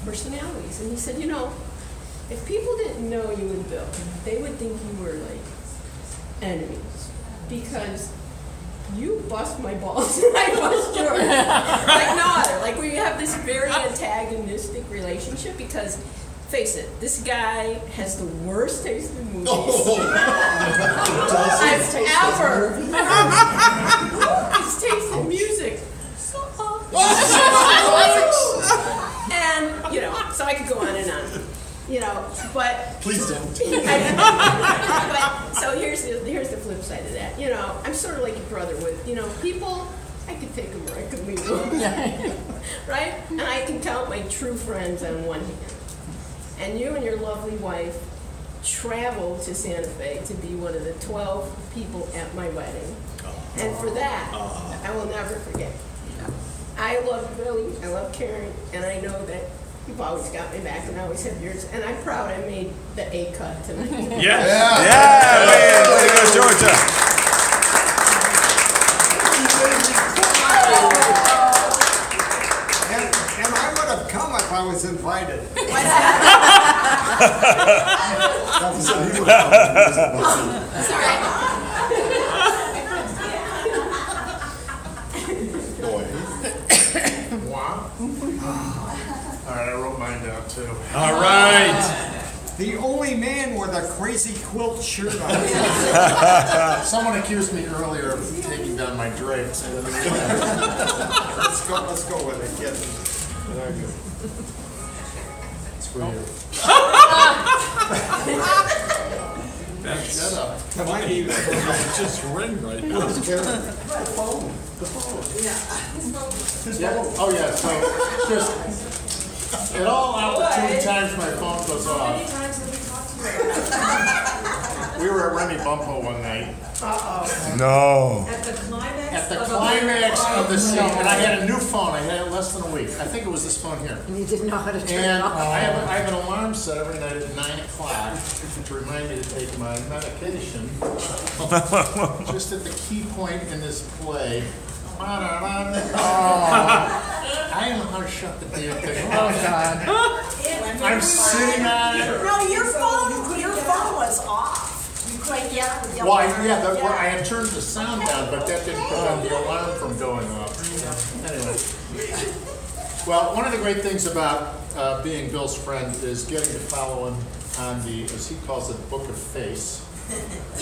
personalities. And he said, you know, if people didn't know you and Bill, they would think you were like enemies because you bust my balls and I bust yours. Like no other. Like we have this very antagonistic relationship because, face it, this guy has the worst taste in movies I've ever. His taste in music. And, you know, so I could go on and on. You know, but please don't. But so here's the flip side of that. You know, I'm sort of like your brother with, you know, people, I could take them or I could leave them. Right? And I can count my true friends on one hand. And you and your lovely wife traveled to Santa Fe to be one of the 12 people at my wedding. And for that, I will never forget. I love Billy, I love Karen, and I know that you've always got my back and I always have yours. And I'm proud I made the A cut tonight. Yes. Yeah. Way to go, Georgia. And I would have come if I was invited. Sorry. All right, I wrote mine down too. All right. The only man with a crazy quilt shirt on. Someone accused me earlier of taking down my drapes. Let's go with it, kid. It's for you. Shut up. Come on, you. Just ring right now. Yeah. Oh yeah. So just at all opportune times my phone goes How many off. times have we talked to you? We were at Remy Bumpo one night. No. At the climax? At the of climax of the scene, and I had a new phone. I had it less than a week. I think it was this phone here. And you didn't know how to turn it And off. I have an alarm set every night at 9 o'clock to remind me to take my medication. Just at the key point in this play. I don't know how to shut the damn thing off. Oh, God. I'm sitting on it. No, your phone was off. You couldn't get the Well, alarm. I had turned the sound down, but that didn't prevent the alarm from going off. Anyway. Well, one of the great things about being Bill's friend is getting to follow him on the, as he calls it, Book of Face,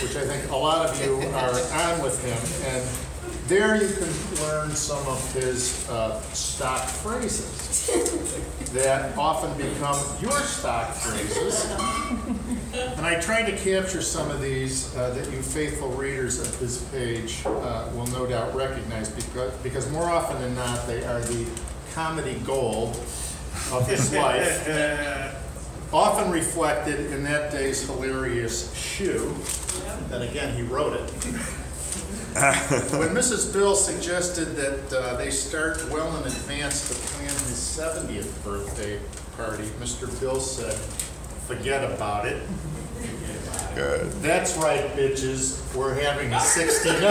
which I think a lot of you are on with him. And there you can learn some of his stock phrases that often become your stock phrases. And I tried to capture some of these that you faithful readers of this page will no doubt recognize because more often than not they are the comedy gold of his life, often reflected in that day's hilarious shoe. And again, he wrote it. When Mrs. Bill suggested that they start well in advance to plan his 70th birthday party, Mr. Bill said, "Forget about it." Good. That's right, bitches. We're having a 69.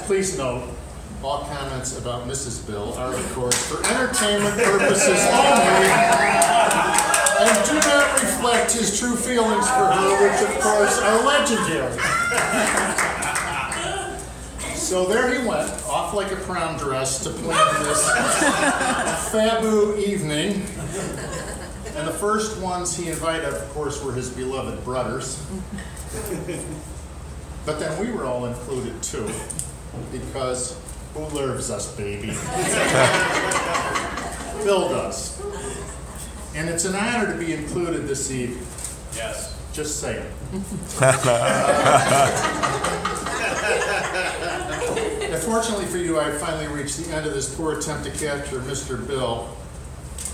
Please note, all comments about Mrs. Bill are, of course, for entertainment purposes only, and do not reflect his true feelings for her, which, of course, are legendary. So there he went, off like a prom dress to plan this fabu evening. And the first ones he invited, of course, were his beloved brothers. But then we were all included, too, because who loves us, baby? Bill does. And it's an honor to be included this evening. Yes. Just saying. Fortunately for you, I finally reached the end of this poor attempt to capture Mr. Bill.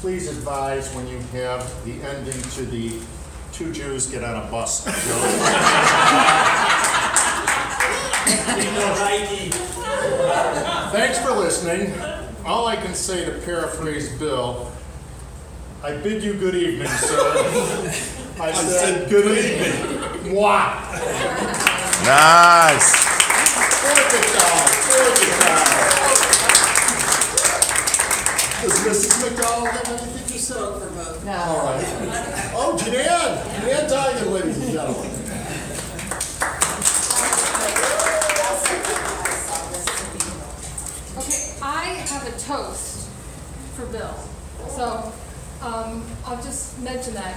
Please advise when you have the ending to the two Jews get on a bus joke. Thanks for listening. All I can say to paraphrase Bill, I bid you good evening, sir. I said good evening. Mwah. Nice. Gorgeous job. Vote for both. All right. Oh, Jeanette Digan, ladies and gentlemen. Okay, I have a toast for Bill. So, I'll just mention that,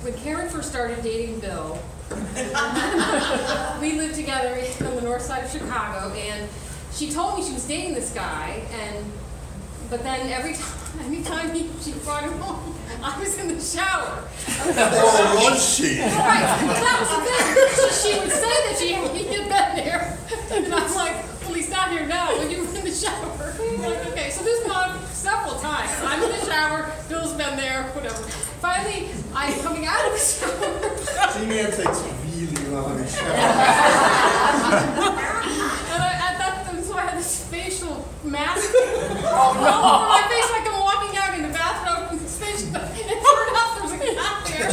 when Karen first started dating Bill, we lived together on the north side of Chicago, and she told me she was dating this guy, but then anytime she brought him home, I was in the shower. Oh, was she? Right, that was the thing. She would say that he had been there, and I'm like, well, he's not here now, when you were in the shower. I'm like, okay, so this went on several times. I'm in the shower, Bill's been there, whatever. Finally, I'm coming out of the shower. G-Man takes really long to shower. And so I had this facial mask all over my face like I'm walking out in the bathrobe with this facial, and it turned out there was a cat there.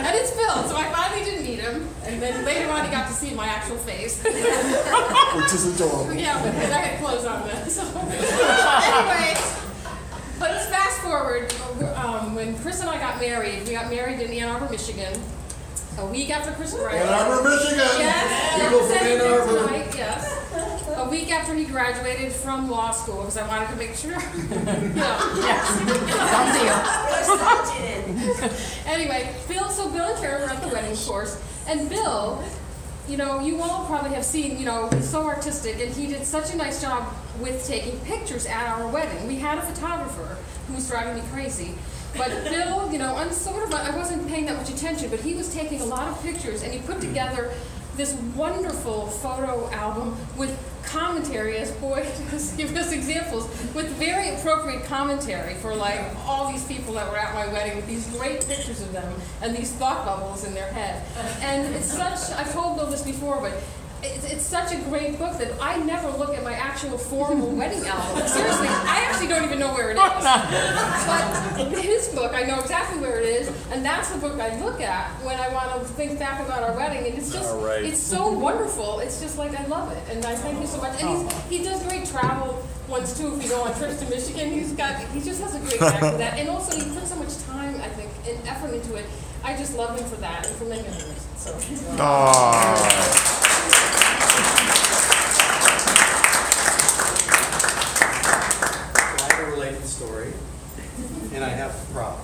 And it's Bill, so I finally didn't meet him, and then later on he got to see my actual face. Which is adorable. Yeah, because I had clothes on then. So. Anyway, but let's fast forward. When Chris and I got married, we got married in Ann Arbor, Michigan. A week after Chris Ann Arbor, Michigan. Yes, People from represented Ann Arbor. tonight, yes. A week after he graduated from law school, because I wanted to make sure. Anyway, Bill and Karen were at the wedding, of course, and Bill, you know, you all probably have seen, you know, he's so artistic, and he did such a nice job with taking pictures at our wedding. We had a photographer who was driving me crazy. But Bill, you know, I wasn't paying that much attention, but he was taking a lot of pictures, and he put together this wonderful photo album with commentary, as Boyd has given us examples, with very appropriate commentary for like all these people that were at my wedding with these great pictures of them and these thought bubbles in their head. And it's such, I've told Bill this before, but it's such a great book that I never look at my actual formal wedding album. Seriously, I actually don't even know where it is. But his book, I know exactly where it is, and that's the book I look at when I want to think back about our wedding. And it's just, it's so wonderful. It's just like, I love it. And I thank you so much. And he does great travel ones too. If you go on trips to Michigan, he just has a great knack for that. And also, he puts so much time, I think, and effort into it. I just love him for that and for many other reasons. So. I have a related story, and I have a problem.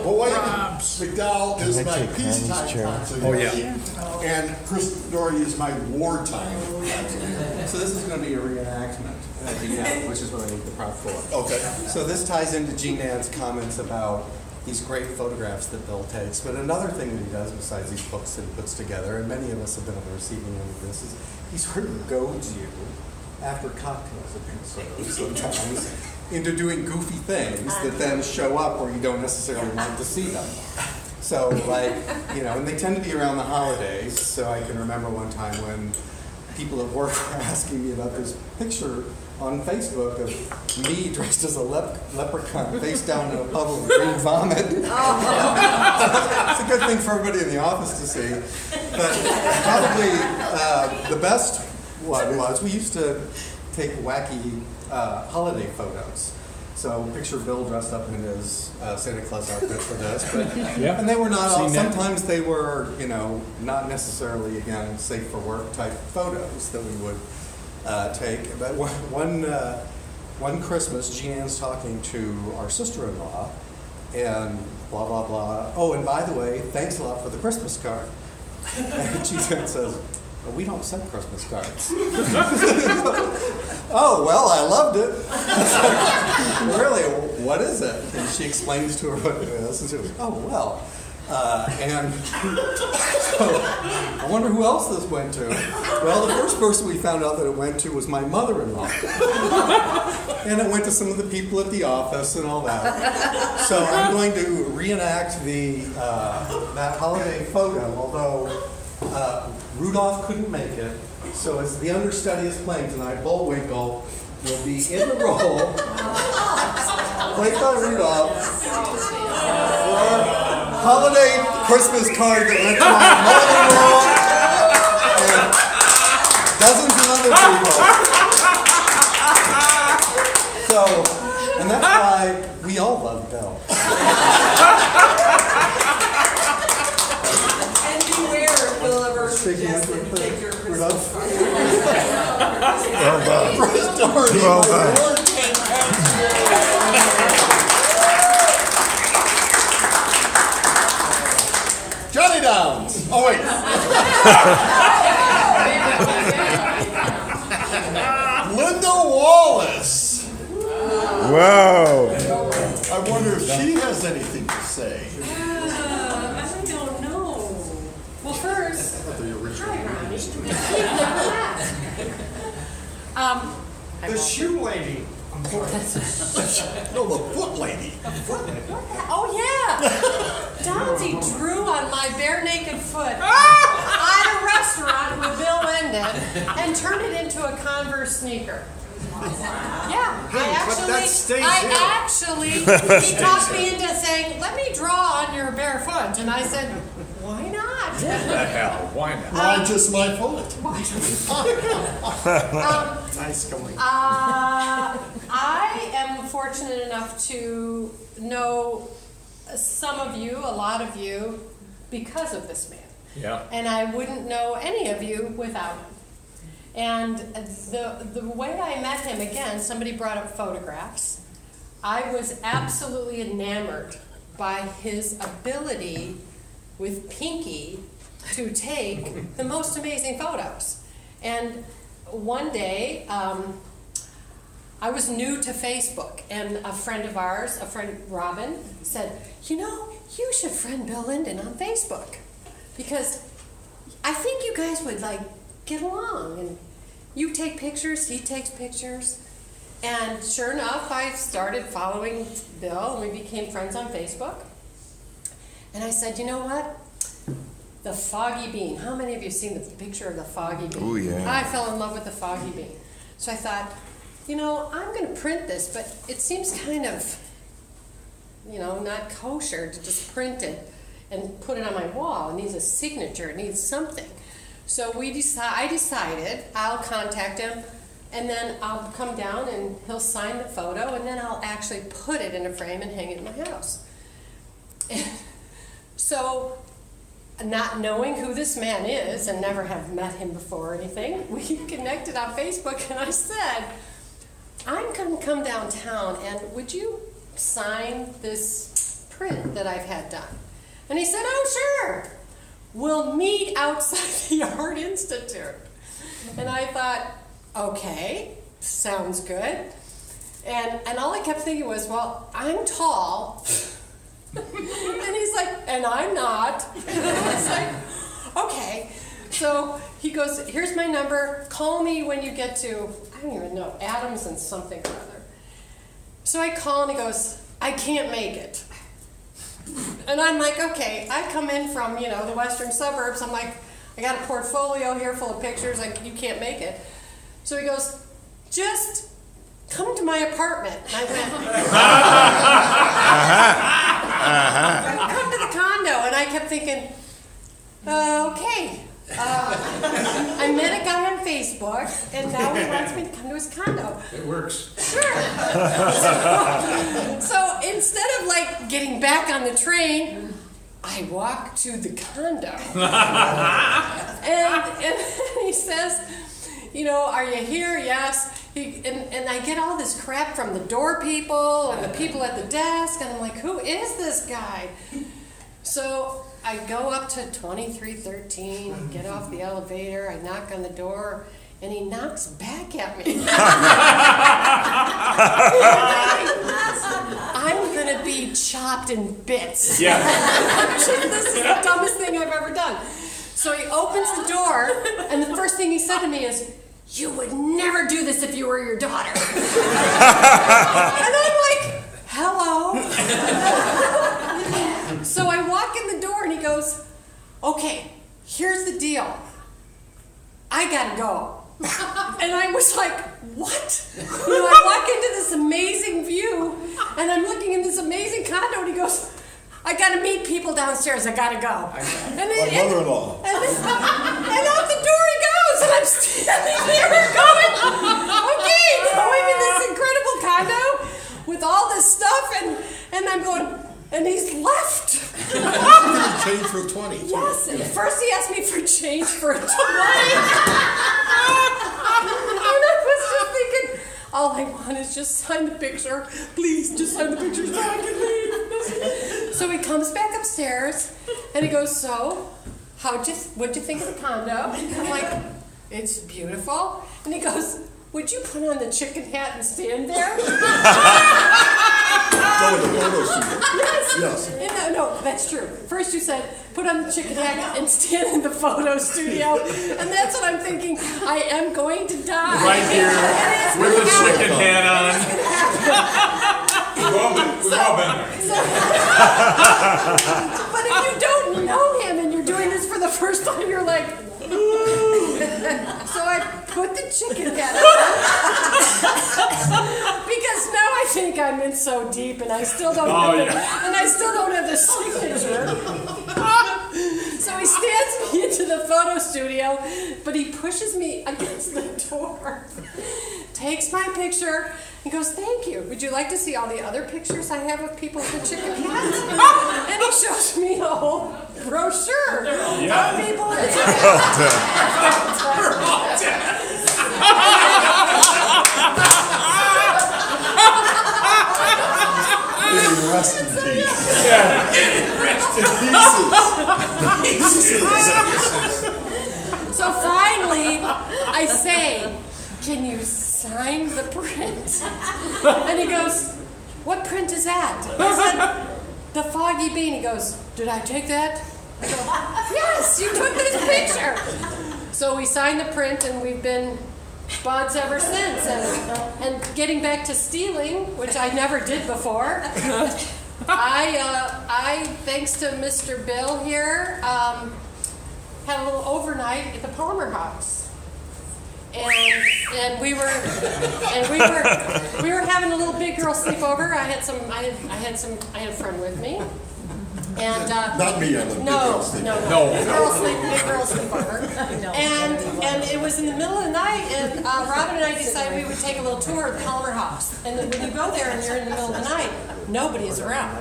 Well, wait, McDowell is my peacetime continuity. Oh, yeah. And Chris Doherty is my wartime. So this is going to be a reenactment at the end, which is what I need the prop for. Okay. So this ties into Jean Ann's comments about these great photographs that Bill takes. But another thing that he does, besides these books that he puts together, and many of us have been on the receiving end of this, is he sort of goads you, after cocktails have been served sometimes, into doing goofy things that then show up where you don't necessarily want to see them. So, like, you know, and they tend to be around the holidays. So I can remember one time when people at work were asking me about this picture on Facebook of me dressed as a leprechaun face down in a puddle of green vomit. It's a good thing for everybody in the office to see. But probably the best one was we used to take wacky holiday photos. So picture Bill dressed up in his Santa Claus outfit for this, but and they were not all, sometimes they were, you know, not necessarily, again, safe for work type photos that we would take. But one Christmas, Jean Ann's talking to our sister-in-law, and blah, blah, blah. Oh, and by the way, thanks a lot for the Christmas card. And Jean Ann says, well, we don't send Christmas cards. Oh, well, I loved it. Really, what is it? And she explains to her what it is. And she goes, oh, well. And so I wonder who else this went to. Well, the first person we found out that it went to was my mother-in-law. And it went to some of the people at the office and all that. So I'm going to reenact that holiday photo, although Rudolph couldn't make it. So as the understudy is playing tonight, Bullwinkle will be in the role, played by Rudolph, for holiday Christmas card that went to my mother-in-law and dozens of other people. So And that's why we all love Bill. And beware if Bill ever Shaking suggests hands that with you take your the- Christmas with card. Well done. Johnny Downs. Oh, wait. Linda Wallace. Whoa. I wonder if she has anything to say. I don't know. Well, first, The shoe lady. No, the foot lady. Oh, yeah. Downsy drew on my bare naked foot at a restaurant with Bill Linden and turned it into a Converse sneaker. Yeah, he talked me into saying, let me draw on your bare foot. And I said, why not? Why not? Why just my foot? Nice going. I am fortunate enough to know some of you, a lot of you, because of this man. Yeah. And I wouldn't know any of you without him. And the way I met him, again, somebody brought up photographs. I was absolutely enamored by his ability with Pinky to take the most amazing photos. And one day, I was new to Facebook, and a friend of ours, Robin, said, you know, you should friend Bill Linden on Facebook, because I think you guys would get along, and you take pictures, he takes pictures. And sure enough, I started following Bill, and we became friends on Facebook. And I said, you know what? The Foggy Bean. How many of you have seen the picture of the Foggy Bean? Oh, yeah. I fell in love with the Foggy Bean. So I thought, you know, I'm going to print this, but it seems kind of, not kosher to just print it and put it on my wall. It needs a signature. It needs something. So I decided I'll contact him, and then I'll come down and he'll sign the photo, and then I'll actually put it in a frame and hang it in my house. So, not knowing who this man is and never have met him before or anything, we connected on Facebook, and I said, I'm going to come downtown, and would you sign this print that I've had done? And he said, oh, sure. We'll meet outside the Art Institute. And I thought, okay, sounds good. And all I kept thinking was, well, I'm tall. And he's like, and I'm not. And I was like, okay. So he goes, here's my number. Call me when you get to, I don't even know, Adams and something or other. So I call, and he goes, I can't make it. And I'm like, okay. I come in from, the western suburbs. I'm like, I got a portfolio here full of pictures. Like, you can't make it. So he goes, just come to my apartment. And I went, come to the condo. And I kept thinking, okay. I met a guy on Facebook, and now he wants me to come to his condo. It works. Sure. So instead of getting back on the train, I walk to the condo. and he says, are you here? Yes. And I get all this crap from the door people and the people at the desk, and I'm like, who is this guy? So I go up to 2313, get off the elevator, I knock on the door, and he knocks back at me. I'm gonna be chopped in bits. Yeah. This is the dumbest thing I've ever done. So he opens the door, and the first thing he said to me is, you would never do this if you were your daughter. And I'm like, hello. So I walk in the door, and he goes, okay, here's the deal. I gotta go. And I was like, what? I walk into this amazing view, and I'm looking in this amazing condo, and he goes, I gotta meet people downstairs, I gotta go. And then, My mother-in-law. and out the door he goes, and I'm standing here going, okay, now I'm in this incredible condo with all change for 20. too. Yes, and first he asked me for change for a 20. And I was just thinking, all I want is just sign the picture. Please, just sign the picture so I can leave. So he comes back upstairs and he goes, so, what'd you think of the condo? And I'm like, it's beautiful. And he goes, would you put on the chicken hat and stand there? Go with the photo studio. Yes. And no, that's true. First you said, put on the chicken hat and stand in the photo studio. And that's what I'm thinking. I am going to die. Right here with the chicken hat on. We've all been there. But if you don't know him and you're doing this for the first time, you're like, ooh. So I put the chicken hat on. Because now I think I'm in so deep and I still don't have the signature. So he stands me into the photo studio, but he pushes me against the door, takes my picture, and goes, thank you. Would you like to see all the other pictures I have of people with the chicken hats? And he shows me a whole brochure of people with the chicken hats. Rest in peace. So finally, I say, can you sign the print? And he goes, what print is that? I said, the Foggy Bean. He goes, did I take that? I go, yes, you took this picture. So we signed the print and we've been buds ever since. And getting back to stealing, which I never did before, I thanks to Mr. Bill here, had a little overnight at the Palmer House, and we were having a little big girl sleepover. I had a friend with me, and Not me, I'm a big girl sleepover. big girl sleepover, and it was in the middle of the night, and Robin and I decided we would take a little tour of the Palmer House, and then when you go there and you're in the middle of the night, nobody is around.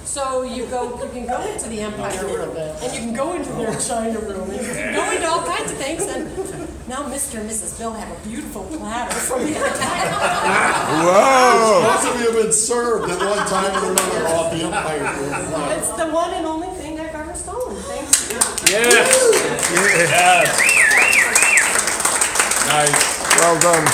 So you can go into the Empire Room, and you can go into their China Room, and you can go into all kinds of things, and now Mr. and Mrs. Bill have a beautiful platter from the Empire. Whoa! Most of you have been served at one time or another off the Empire Room. It's the one and only thing I've ever stolen, thanks to you. Yes. Nice. Well done.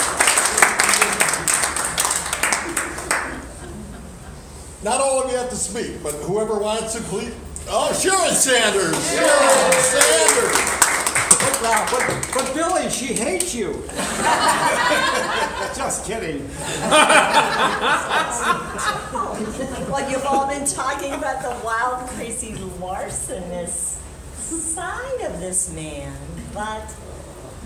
Not all of you have to speak, but whoever wants to, please. Oh, Sharon Sanders! Sharon Sanders! But Billy, she hates you. Just kidding. Well, you've all been talking about the wild, crazy larcenous side of this man, but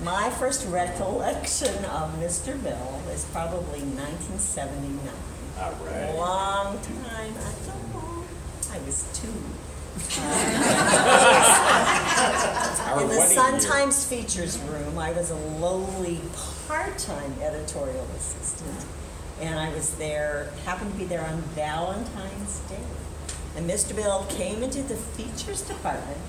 my first recollection of Mr. Bill is probably 1979. All right. Long time ago. I was 2. In the Sun-Times features room, I was a lowly part-time editorial assistant, and I was there, happened to be there on Valentine's Day. And Mr. Bill came into the features department,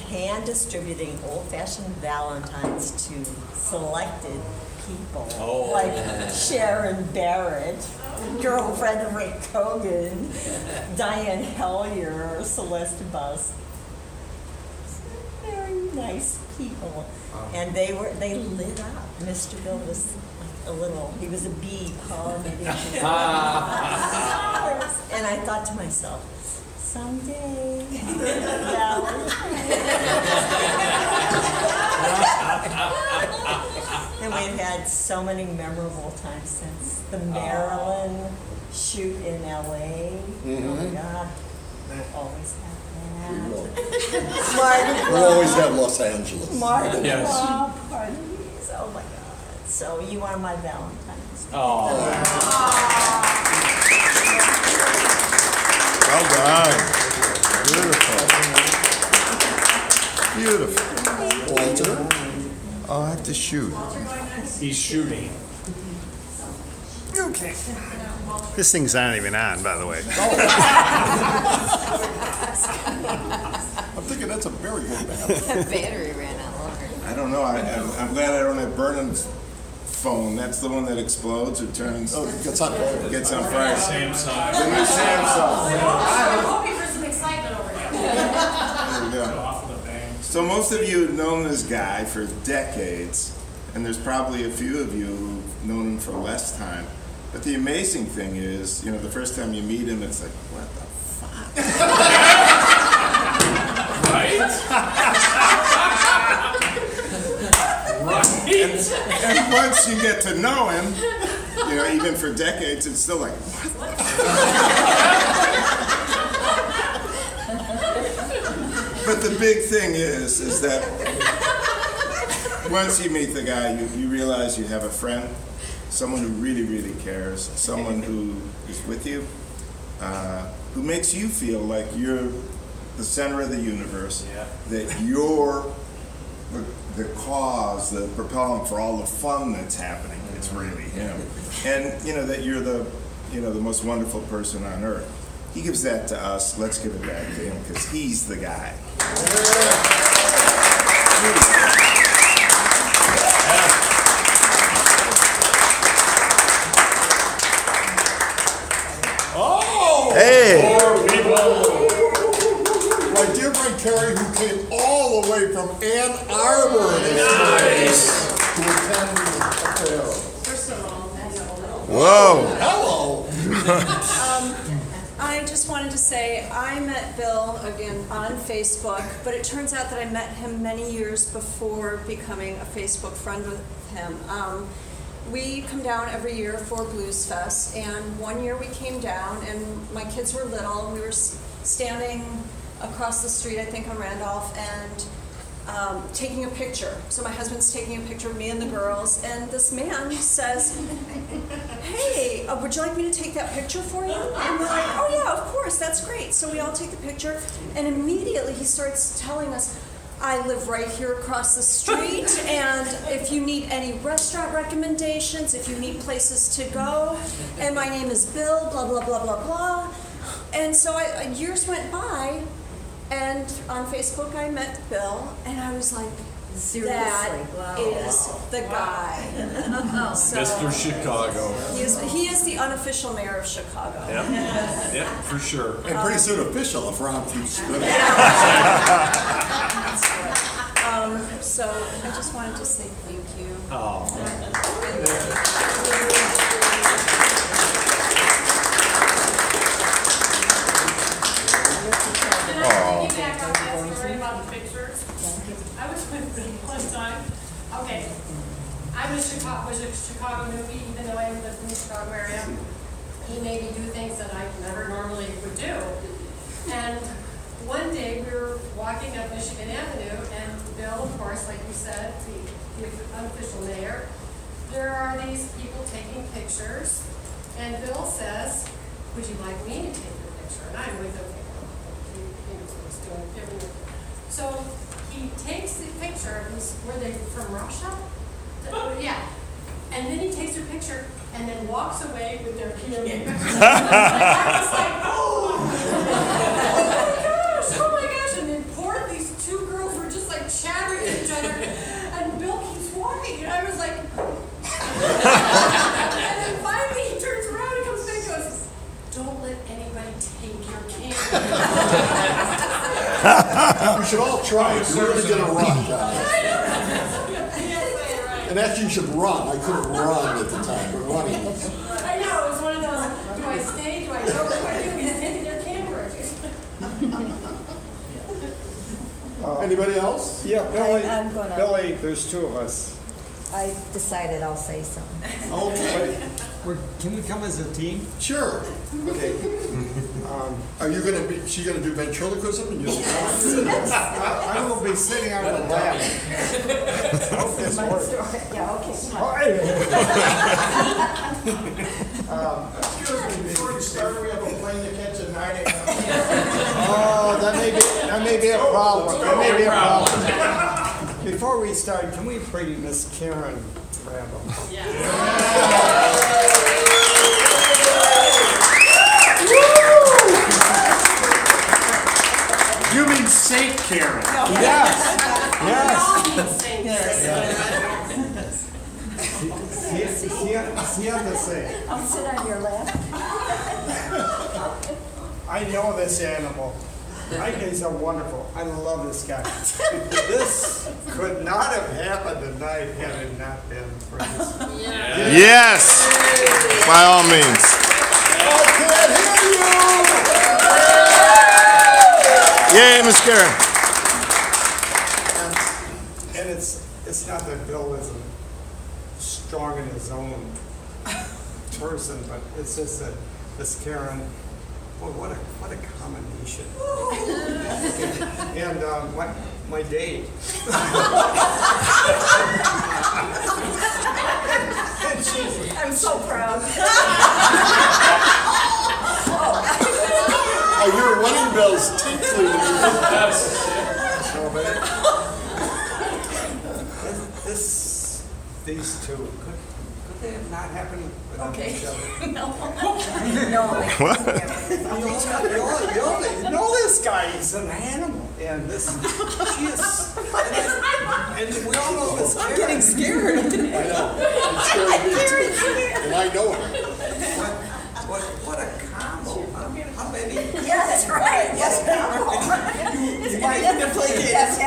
hand distributing old-fashioned Valentines to selected people, like Sharon Barrett, girlfriend of Ray Kogan, Diane Hellier, Celeste Bus. Very nice people. And they lit up. Mr. Bill was like he was a bee pollinating. And I thought to myself, someday, and we've had so many memorable times since the Maryland shoot in LA. Oh my God, we'll always have that. Mardi We'll always have Los Angeles. Mardi Gras parties. Oh my God. So you are my Valentine's. Well done. Beautiful. Beautiful. Walter? I'll have to shoot. He's shooting. Okay. This thing's not even on, by the way. I'm thinking that's a very good band. That battery ran out longer. I don't know. I'm glad I don't have Burnham's phone. That's the one that explodes or turns. Oh, it gets on fire. Gets on fire. Samsung. The new Samsung. I'm hoping for some excitement over here. There we go. So most of you have known this guy for decades, and there's probably a few of you who've known him for less time. But the amazing thing is, the first time you meet him, it's like, what the fuck? Right? And once you get to know him, even for decades, it's still like, what? But the big thing is that once you meet the guy, you realize you have a friend, someone who really, really cares, someone who is with you, who makes you feel like you're the center of the universe, that you're the cause, the propellant for all the fun that's happening. It's really him. And that you're the most wonderful person on earth. He gives that to us. Let's give it back to him because he's the guy. Oh! Hey! My dear friend Carrie, who came all the way from Ann Arbor to attend the affair. Whoa! Hello! I just wanted to say I met Bill again on Facebook, but it turns out that I met him many years before becoming a Facebook friend with him. We come down every year for Blues Fest, and one year we came down, and my kids were little. We were standing across the street, I think on Randolph, and taking a picture. So my husband's taking a picture of me and the girls, and this man says, "Hey, would you like me to take that picture for you?" And we're like, "Oh yeah, of course, that's great." So we all take the picture, and immediately he starts telling us, "I live right here across the street, and if you need any restaurant recommendations, if you need places to go, and my name is Bill, blah, blah, blah, blah, blah." And so years went by, and on Facebook I met Bill, and I was like, that is the guy. So, Mr. Chicago. he is the unofficial mayor of Chicago. Yep, for sure. And pretty soon official if Ron keeps good. So I just wanted to say thank you. Oh. Piggyback on that story about the pictures. I was with Bill one time. Okay, was a Chicago newbie, even though I lived in the Chicago area. He made me do things that I never normally would do. And one day we were walking up Michigan Avenue, and Bill, of course, like you said, the unofficial mayor, there are these people taking pictures, and Bill says, "Would you like me to take your picture?" And I'm with him. So he takes the picture. Were they from Russia? Yeah. And then he takes their picture and then walks away with their camera. I was like, oh my gosh. And then these two girls were just like chattering at each other. And Bill keeps walking. And I was like, and then finally he turns around and comes back and goes, "Don't let anybody take your camera." We should all try it. You're really gonna run, guys. And actually, you should run. I couldn't run at the time, but running. I know, it was one of those, do I stay, do I go, what do I do? He's taking their camera. Anybody else? Yeah, Billy. I'm gonna- Billy, there's two of us. I decided I'll say something. Okay. Can we come as a team? Sure. Okay. Are you gonna be? She gonna do ventriloquism and you? I will be sitting on the lap. I hope this works. Yeah, okay. Excuse me, before you start, we have a plane to catch at 9 a.m. Oh, that may be a problem. That may be a problem. Before we start, can we bring Miss Karen Randall? Karen. Yes, see on the same. I'll sit on your lap. I know this animal. He's a wonderful. I love this guy. This could not have happened tonight had it not been for this. Yes, by all means. I can't hear you! Yay, Miss Karen. And it's not that Bill isn't strong in his own person, but it's just that this Karen, boy, what a combination. And my date. I'm so proud. Oh, your wedding bells tinkling. These two, could they have not happened without each other? No. What? You know this guy, he's an animal. And she is, and we all know this Karen. I'm getting scared. I know. It's scary me too. And I know it. What a combo. How many? Yeah, that's right. Yes, You might yes.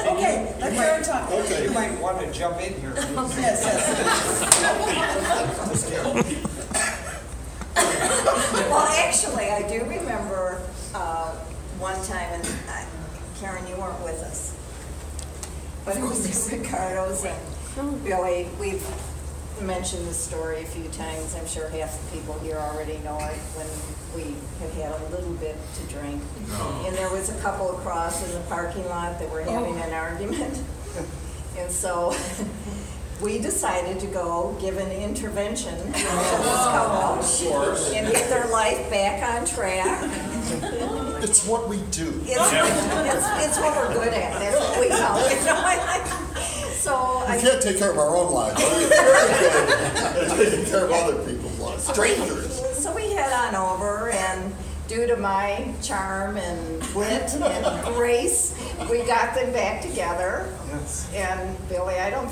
Okay, let Karen talk. Okay. You might want to jump in here. Yes. Well, actually, I do remember one time, and Karen, you weren't with us, but it was at Ricardo's, and Billy, we've mentioned this story a few times. I'm sure half the people here already know it, when we had a little bit to drink. And there was a couple across in the parking lot that were having an argument. And so we decided to go give an intervention to this couple and get their life back on track. It's what we do. It's what we're good at. That's what we know. So We can't take care of our own lives. We're very good at taking care of other people's lives, strangers. So we head on over, and due to my charm and wit and grace, we got them back together. Yes. And Billy, I don't